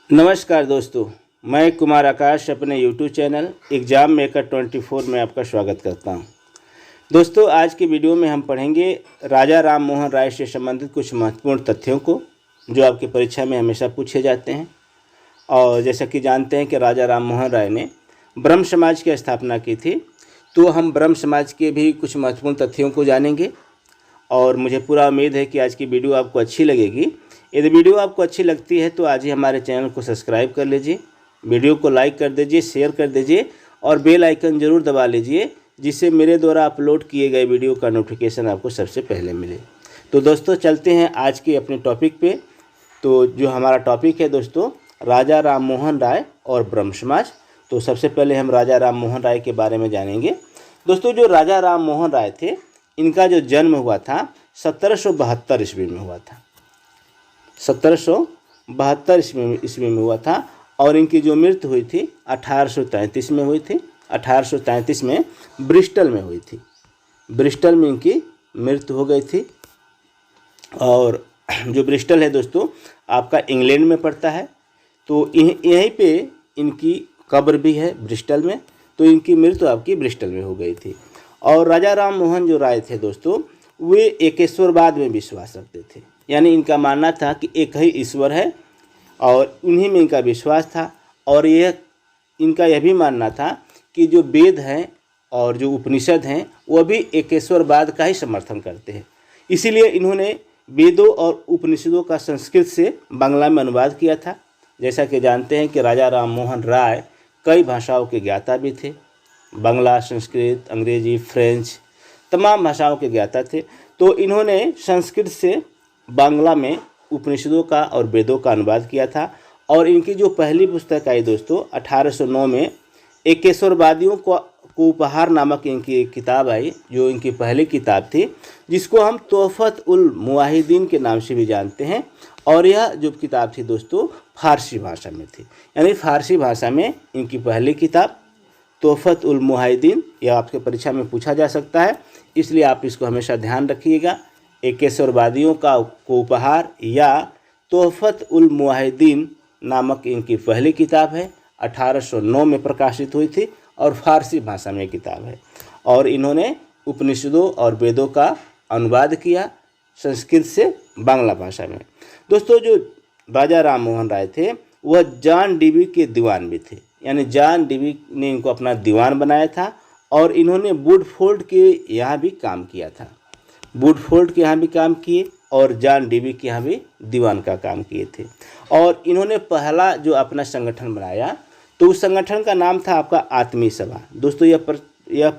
नमस्कार दोस्तों, मैं कुमार आकाश अपने यूट्यूब चैनल एग्ज़ाम मेकर 24 में आपका स्वागत करता हूं। दोस्तों, आज के वीडियो में हम पढ़ेंगे राजा राम मोहन राय से संबंधित कुछ महत्वपूर्ण तथ्यों को जो आपकी परीक्षा में हमेशा पूछे जाते हैं। और जैसा कि जानते हैं कि राजा राम मोहन राय ने ब्रह्म समाज की स्थापना की थी, तो हम ब्रह्म समाज के भी कुछ महत्वपूर्ण तथ्यों को जानेंगे। और मुझे पूरा उम्मीद है कि आज की वीडियो आपको अच्छी लगेगी। यदि वीडियो आपको अच्छी लगती है तो आज ही हमारे चैनल को सब्सक्राइब कर लीजिए, वीडियो को लाइक कर दीजिए, शेयर कर दीजिए और बेल आइकन ज़रूर दबा लीजिए, जिससे मेरे द्वारा अपलोड किए गए वीडियो का नोटिफिकेशन आपको सबसे पहले मिले। तो दोस्तों, चलते हैं आज के अपने टॉपिक पे। तो जो हमारा टॉपिक है दोस्तों, राजा राम मोहन राय और ब्रह्म समाज। तो सबसे पहले हम राजा राम मोहन राय के बारे में जानेंगे। दोस्तों, जो राजा राम मोहन राय थे, इनका जो जन्म हुआ था 1772 ईस्वी में हुआ था। 1772 ईस्वी में हुआ था और इनकी जो मृत्यु हुई थी 1833 में हुई थी। 1833 में ब्रिस्टल में हुई थी। ब्रिस्टल में इनकी मृत्यु हो गई थी। और जो ब्रिस्टल है दोस्तों, आपका इंग्लैंड में पड़ता है। तो यहीं पे इनकी कब्र भी है ब्रिस्टल में। तो इनकी मृत्यु आपकी ब्रिस्टल में हो गई थी। और राजा राम मोहन जो राय थे दोस्तों, वे एकेश्वरवाद में विश्वास रखते थे। यानी इनका मानना था कि एक ही ईश्वर है और उन्हीं में इनका विश्वास था। और इनका यह भी मानना था कि जो वेद हैं और जो उपनिषद हैं वह भी एकेश्वरवाद का ही समर्थन करते हैं। इसीलिए इन्होंने वेदों और उपनिषदों का संस्कृत से बांग्ला में अनुवाद किया था। जैसा कि जानते हैं कि राजा राम मोहन राय कई भाषाओं के ज्ञाता भी थे। बांग्ला, संस्कृत, अंग्रेजी, फ्रेंच, तमाम भाषाओं के ज्ञाता थे। तो इन्होंने संस्कृत से बांग्ला में उपनिषदों का और वेदों का अनुवाद किया था। और इनकी जो पहली पुस्तक आई दोस्तों 1809 में, एकेश्वरवादियों को उपहार नामक इनकी एक किताब आई, जो इनकी पहली किताब थी, जिसको हम तोहफत उल मुवाहिदीन के नाम से भी जानते हैं। और यह जो किताब थी दोस्तों फारसी भाषा में थी। यानी फारसी भाषा में इनकी पहली किताब तोहफत उल मुवाहिदीन, यह आपके परीक्षा में पूछा जा सकता है, इसलिए आप इसको हमेशा ध्यान रखिएगा। एकेश्वरवादियों को उपहार या तोहफत उल मुवाहिदीन नामक इनकी पहली किताब है। 1809 में प्रकाशित हुई थी और फारसी भाषा में किताब है। और इन्होंने उपनिषदों और वेदों का अनुवाद किया संस्कृत से बांग्ला भाषा में। दोस्तों, जो राजा राम मोहन राय थे वह जॉन डीवी के दीवान भी थे। यानी जॉन डीवी ने इनको अपना दीवान बनाया था। और इन्होंने वुडफोर्ड के यहाँ भी काम किया था। वुडफोर्ड के यहाँ भी काम किए और जॉन डीवी के यहाँ भी दीवान का काम किए थे। और इन्होंने पहला जो अपना संगठन बनाया, तो उस संगठन का नाम था आपका आत्मीय सभा। दोस्तों, यह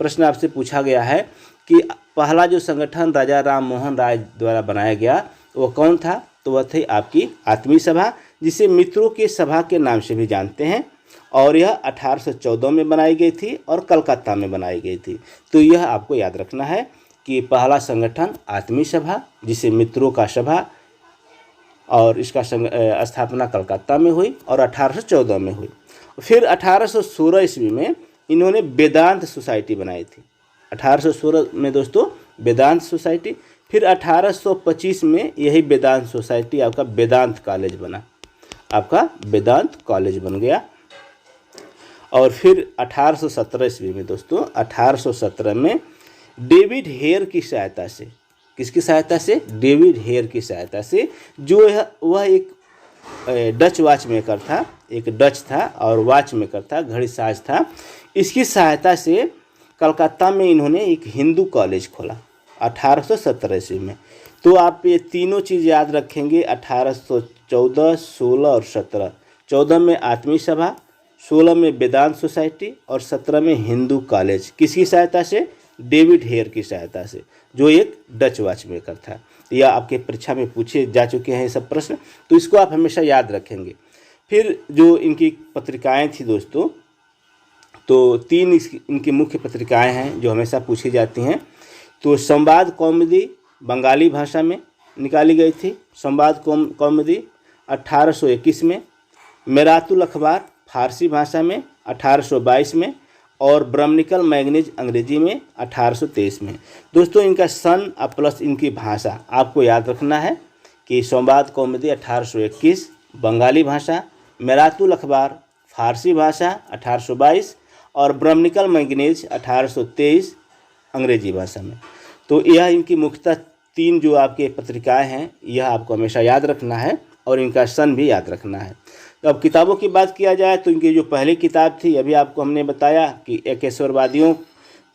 प्रश्न आपसे पूछा गया है कि पहला जो संगठन राजा राम मोहन राय द्वारा बनाया गया वो कौन था? तो वह थी आपकी आत्मीय सभा, जिसे मित्रों की सभा के नाम से भी जानते हैं। और यह 1814 में बनाई गई थी और कलकत्ता में बनाई गई थी। तो यह आपको याद रखना है कि पहला संगठन आत्मीय सभा, जिसे मित्रों का सभा, और इसका स्थापना कलकत्ता में हुई और 1814 में हुई। फिर 1816 ईस्वी में इन्होंने वेदांत सोसाइटी बनाई थी। 1816 में दोस्तों वेदांत सोसाइटी। फिर 1825 में यही वेदांत सोसाइटी आपका वेदांत कॉलेज बना। आपका वेदांत कॉलेज बन गया। और फिर 1817 ईस्वी में दोस्तों 1817 में डेविड हेयर की सहायता से, किसकी सहायता से? डेविड हेयर की सहायता से, जो वह एक डच वॉच मेकर था, एक डच था और वॉच मेकर था, घड़ी साज था। इसकी सहायता से कलकत्ता में इन्होंने एक हिंदू कॉलेज खोला 1817 ईस्वी में। तो आप ये तीनों चीज़ याद रखेंगे, 1814, 16 और 17। 14 में आत्मीय सभा, 16 में वेदांत सोसाइटी और 17 में हिंदू कॉलेज। किसकी सहायता से? डेविड हेयर की सहायता से, जो एक डच वॉच मेकर था। यह आपके परीक्षा में पूछे जा चुके हैं ये सब प्रश्न, तो इसको आप हमेशा याद रखेंगे। फिर जो इनकी पत्रिकाएं थी दोस्तों, तो तीन इनकी मुख्य पत्रिकाएं हैं जो हमेशा पूछी जाती हैं। तो संवाद कौमुदी बंगाली भाषा में निकाली गई थी, संवाद कौमुदी 1821 में। मेरातुल अखबार फारसी भाषा में 1822 में। और ब्रह्मनिकल मैगनीज अंग्रेजी में 1823 में। दोस्तों, इनका सन प्लस इनकी भाषा आपको याद रखना है कि संवाद कौमुदी 1821, बंगाली भाषा, मेरातुल अखबार फारसी भाषा 1822 और ब्रह्मनिकल मैगनीज 1823 अंग्रेजी भाषा में। तो यह इनकी मुख्यतः 3 जो आपके पत्रिकाएं हैं, यह आपको हमेशा याद रखना है और इनका सन भी याद रखना है। तो अब किताबों की बात किया जाए तो इनकी जो पहली किताब थी, अभी आपको हमने बताया कि एकेश्वरवादियों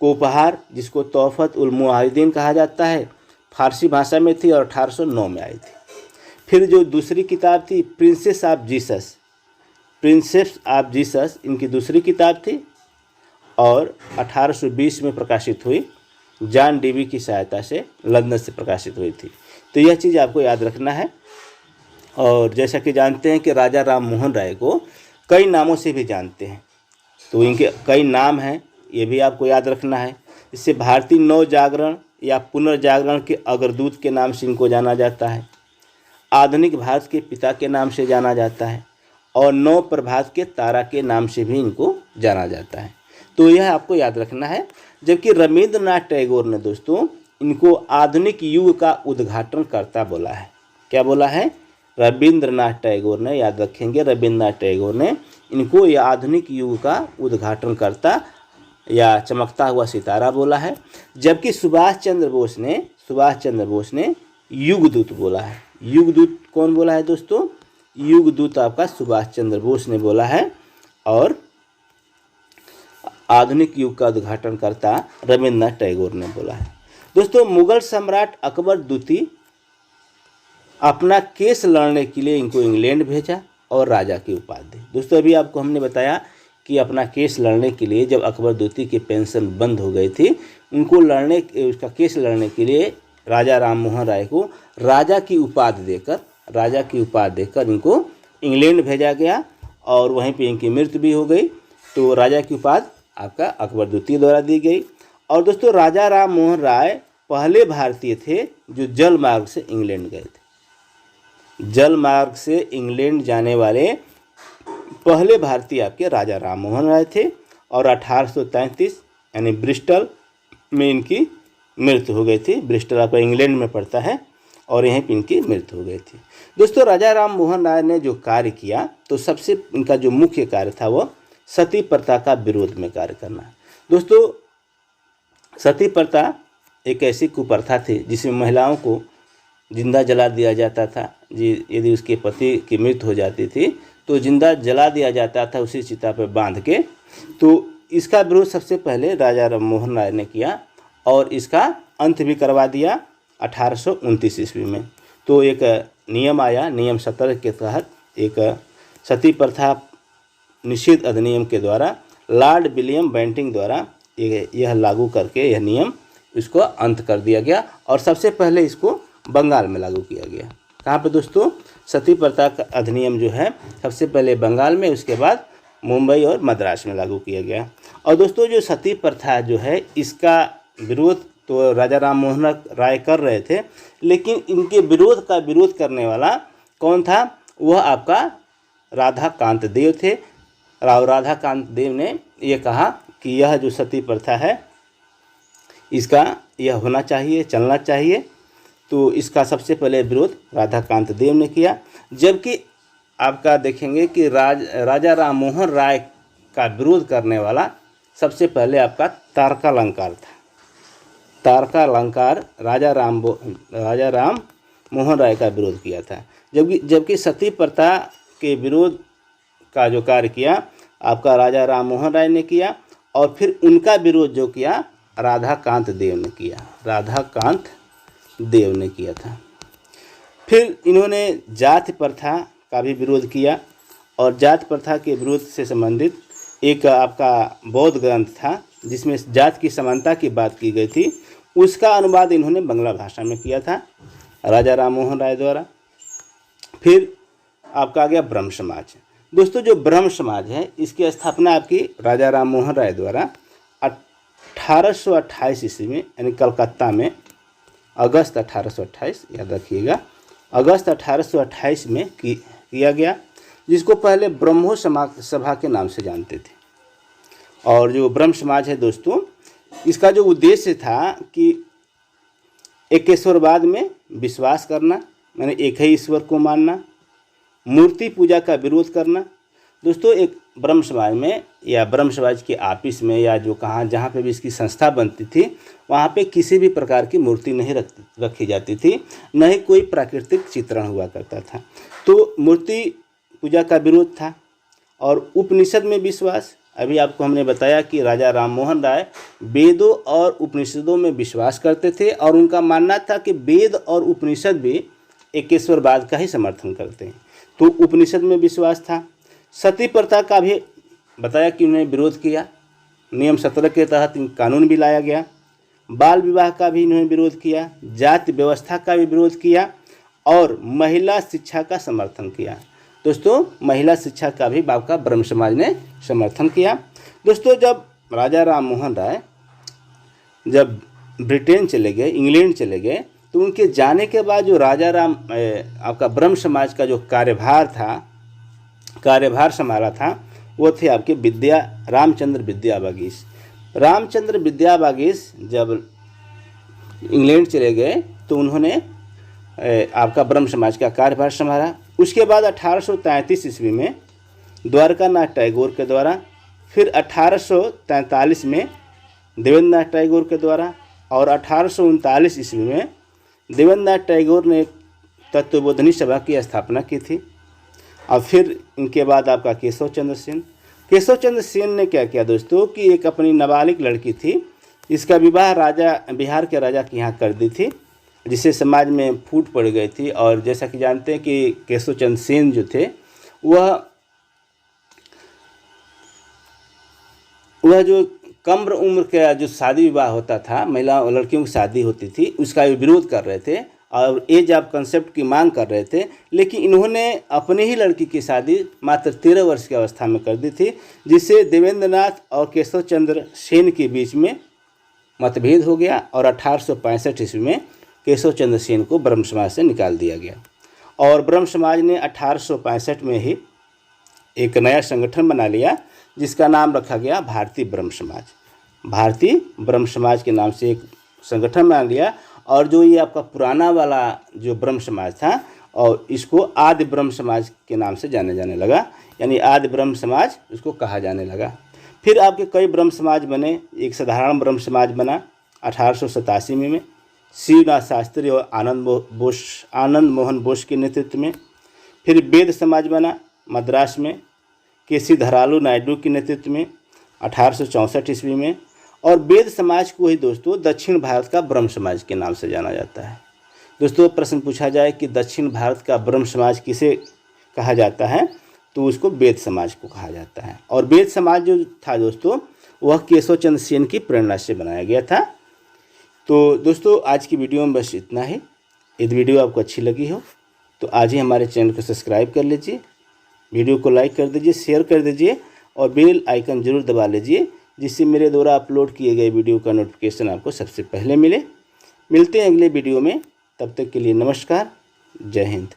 को उपहार, जिसको तोहफत उल मुआहिदीन कहा जाता है, फारसी भाषा में थी और 1809 में आई थी। फिर जो दूसरी किताब थी प्रिंसेस ऑफ जीसस, इनकी दूसरी किताब थी और 1820 में प्रकाशित हुई, जॉन डीवी की सहायता से लंदन से प्रकाशित हुई थी। तो यह चीज़ आपको याद रखना है। और जैसा कि जानते हैं कि राजा राम मोहन राय को कई नामों से भी जानते हैं, तो इनके कई नाम हैं, ये भी आपको याद रखना है। इससे भारतीय नव जागरण या पुनर्जागरण के अग्रदूत के नाम से इनको जाना जाता है, आधुनिक भारत के पिता के नाम से जाना जाता है और नव प्रभात के तारा के नाम से भी इनको जाना जाता है। तो यह आपको याद रखना है। जबकि रविंद्रनाथ टैगोर ने दोस्तों इनको आधुनिक युग का उद्घाटनकर्ता बोला है। क्या बोला है? रविंद्रनाथ टैगोर ने, याद रखेंगे, रविंद्रनाथ टैगोर ने इनको यह आधुनिक युग का उद्घाटनकर्ता या चमकता हुआ सितारा बोला है। जबकि सुभाष चंद्र बोस ने युगदूत बोला है। युगदूत कौन बोला है दोस्तों? युगदूत आपका सुभाष चंद्र बोस ने बोला है और आधुनिक युग का उद्घाटनकर्ता रविंद्रनाथ टैगोर ने बोला है। दोस्तों, मुगल सम्राट अकबर द्वितीय अपना केस लड़ने के लिए इनको इंग्लैंड भेजा और राजा की उपाधि दी। दोस्तों, अभी आपको हमने बताया कि अपना केस लड़ने के लिए जब अकबर द्वितीय की पेंशन बंद हो गई थी, उनको उसका केस लड़ने के लिए राजा राम मोहन राय को राजा की उपाधि देकर इनको इंग्लैंड भेजा गया और वहीं पे इनकी मृत्यु भी हो गई। तो राजा की उपाधि आपका अकबर द्वितीय द्वारा दी गई। और दोस्तों, राजा राम मोहन राय पहले भारतीय थे जो जल मार्ग से इंग्लैंड गए थे। जल मार्ग से इंग्लैंड जाने वाले पहले भारतीय आपके राजा राम मोहन राय थे और 1833 यानी ब्रिस्टल में इनकी मृत्यु हो गई थी। ब्रिस्टल आपका इंग्लैंड में पड़ता है और यहीं पर इनकी मृत्यु हो गई थी। दोस्तों, राजा राम मोहन राय ने जो कार्य किया, तो सबसे इनका जो मुख्य कार्य था वो सती प्रथा का विरोध में कार्य करना। दोस्तों, सती प्रथा एक ऐसी कुप्रथा थी जिसमें महिलाओं को जिंदा जला दिया जाता था। यदि उसके पति की मृत्यु हो जाती थी तो जिंदा जला दिया जाता था उसी चिता पर बांध के। तो इसका विरोध सबसे पहले राजा राम मोहन राय ने किया और इसका अंत भी करवा दिया 1829 ईस्वी में। तो एक नियम आया, नियम 17 के तहत एक सती प्रथा निषेध अधिनियम के द्वारा लॉर्ड विलियम बेंटिंग द्वारा यह लागू करके यह नियम इसको अंत कर दिया गया और सबसे पहले इसको बंगाल में लागू किया गया। कहाँ पे दोस्तों? सती प्रथा का अधिनियम जो है सबसे पहले बंगाल में, उसके बाद मुंबई और मद्रास में लागू किया गया। और दोस्तों, जो सती प्रथा जो है इसका विरोध तो राजा राम मोहन राय कर रहे थे, लेकिन इनके विरोध का विरोध करने वाला कौन था? वह आपका राधाकांत देव थे। राधाकांत देव ने यह कहा कि यह जो सती प्रथा है इसका यह होना चाहिए, चलना चाहिए। तो इसका सबसे पहले विरोध राधाकांत देव ने किया। जबकि आपका देखेंगे कि राजा राम मोहन राय का विरोध करने वाला सबसे पहले आपका तारकालंकार था। तारकालंकार राजा राम मोहन राय का विरोध किया था। जबकि सती प्रथा के विरोध का जो कार्य किया आपका राजा राम मोहन राय ने किया और फिर उनका विरोध जो किया राधाकांत देव ने किया था। फिर इन्होंने जाति प्रथा का भी विरोध किया और जाति प्रथा के विरोध से संबंधित एक आपका बौद्ध ग्रंथ था जिसमें जाति की समानता की बात की गई थी, उसका अनुवाद इन्होंने बांग्ला भाषा में किया था राजा राम मोहन राय द्वारा। फिर आपका आ गया ब्रह्म समाज। दोस्तों, जो ब्रह्म समाज है इसकी स्थापना आपकी राजा राम मोहन राय द्वारा 1828 ईस्वी में यानी कलकत्ता में अगस्त 1828, याद रखिएगा, अगस्त 1828 में किया गया, जिसको पहले ब्रह्मो सभा के नाम से जानते थे। और जो ब्रह्म समाज है दोस्तों, इसका जो उद्देश्य था कि एकेश्वरवाद में विश्वास करना, यानी एक ही ईश्वर को मानना, मूर्ति पूजा का विरोध करना। दोस्तों एक ब्रह्म समाज में या ब्रह्म समाज के ऑफिस में या जो कहाँ जहाँ पे भी इसकी संस्था बनती थी वहाँ पे किसी भी प्रकार की मूर्ति नहीं रखी जाती थी, न ही कोई प्राकृतिक चित्रण हुआ करता था। तो मूर्ति पूजा का विरोध था। और उपनिषद में विश्वास, अभी आपको हमने बताया कि राजा राम मोहन राय वेदों और उपनिषदों में विश्वास करते थे और उनका मानना था कि वेद और उपनिषद भी एकेश्वरवाद का ही समर्थन करते हैं। तो उपनिषद में विश्वास था। सती प्रथा का भी बताया कि उन्होंने विरोध किया, नियम 17 के तहत कानून भी लाया गया। बाल विवाह का भी इन्होंने विरोध किया, जाति व्यवस्था का भी विरोध किया और महिला शिक्षा का समर्थन किया। दोस्तों महिला शिक्षा का भी आपका ब्रह्म समाज ने समर्थन किया। दोस्तों जब राजा राम मोहन राय जब ब्रिटेन चले गए, इंग्लैंड चले गए, तो उनके जाने के बाद जो राजा राम आपका ब्रह्म समाज का जो कार्यभार संभाला था वो थे आपके रामचंद्र विद्या बागीश। रामचंद्र विद्या बागीश जब इंग्लैंड चले गए तो उन्होंने आपका ब्रह्म समाज का कार्यभार संभाला। उसके बाद 1833 ईस्वी में द्वारकानाथ टैगोर के द्वारा, फिर 1843 में देवेंद्रनाथ टैगोर के द्वारा और 1839 ईस्वी में देवेंद्रनाथ टैगोर ने तत्वबोधिनी सभा की स्थापना की थी। और फिर इनके बाद आपका केशव चंद्र सेन ने क्या किया दोस्तों कि एक अपनी नाबालिग लड़की थी, इसका विवाह बिहार के राजा के यहाँ कर दी थी, जिससे समाज में फूट पड़ गई थी। और जैसा कि जानते हैं कि केशव चंद्र सेन जो थे वह जो कम उम्र का जो शादी विवाह होता था, लड़कियों की शादी होती थी, उसका विरोध कर रहे थे और एज ऑफ कंसेप्ट की मांग कर रहे थे। लेकिन इन्होंने अपनी ही लड़की की शादी मात्र 13 वर्ष की अवस्था में कर दी थी, जिससे देवेंद्रनाथ और केशव चंद्र सेन के बीच में मतभेद हो गया और 1865 ईस्वी में केशव चंद्र सेन को ब्रह्म समाज से निकाल दिया गया। और ब्रह्म समाज ने 1865 में ही एक नया संगठन बना लिया जिसका नाम रखा गया भारतीय ब्रह्म समाज। भारतीय ब्रह्म समाज के नाम से एक संगठन बना लिया और जो ये आपका पुराना वाला जो ब्रह्म समाज था और इसको आदि ब्रह्म समाज के नाम से जाने लगा, यानी आदि ब्रह्म समाज उसको कहा जाने लगा। फिर आपके कई ब्रह्म समाज बने। एक साधारण ब्रह्म समाज बना 1887 में शिवनाथ शास्त्री और आनंद मोहन बोस के नेतृत्व में। फिर वेद समाज बना मद्रास में केसी धरालू नायडू के नेतृत्व में 1864 ईस्वी में। और वेद समाज को ही दोस्तों दक्षिण भारत का ब्रह्म समाज के नाम से जाना जाता है। दोस्तों प्रश्न पूछा जाए कि दक्षिण भारत का ब्रह्म समाज किसे कहा जाता है, तो उसको वेद समाज को कहा जाता है। और वेद समाज जो था दोस्तों वह केशव चंद्र सेन की प्रेरणा से बनाया गया था। तो दोस्तों आज की वीडियो में बस इतना ही। यदि वीडियो आपको अच्छी लगी हो तो आज ही हमारे चैनल को सब्सक्राइब कर लीजिए, वीडियो को लाइक कर दीजिए, शेयर कर दीजिए और बेल आइकन जरूर दबा लीजिए, जिससे मेरे द्वारा अपलोड किए गए वीडियो का नोटिफिकेशन आपको सबसे पहले मिले। मिलते हैं अगले वीडियो में, तब तक के लिए नमस्कार, जय हिंद।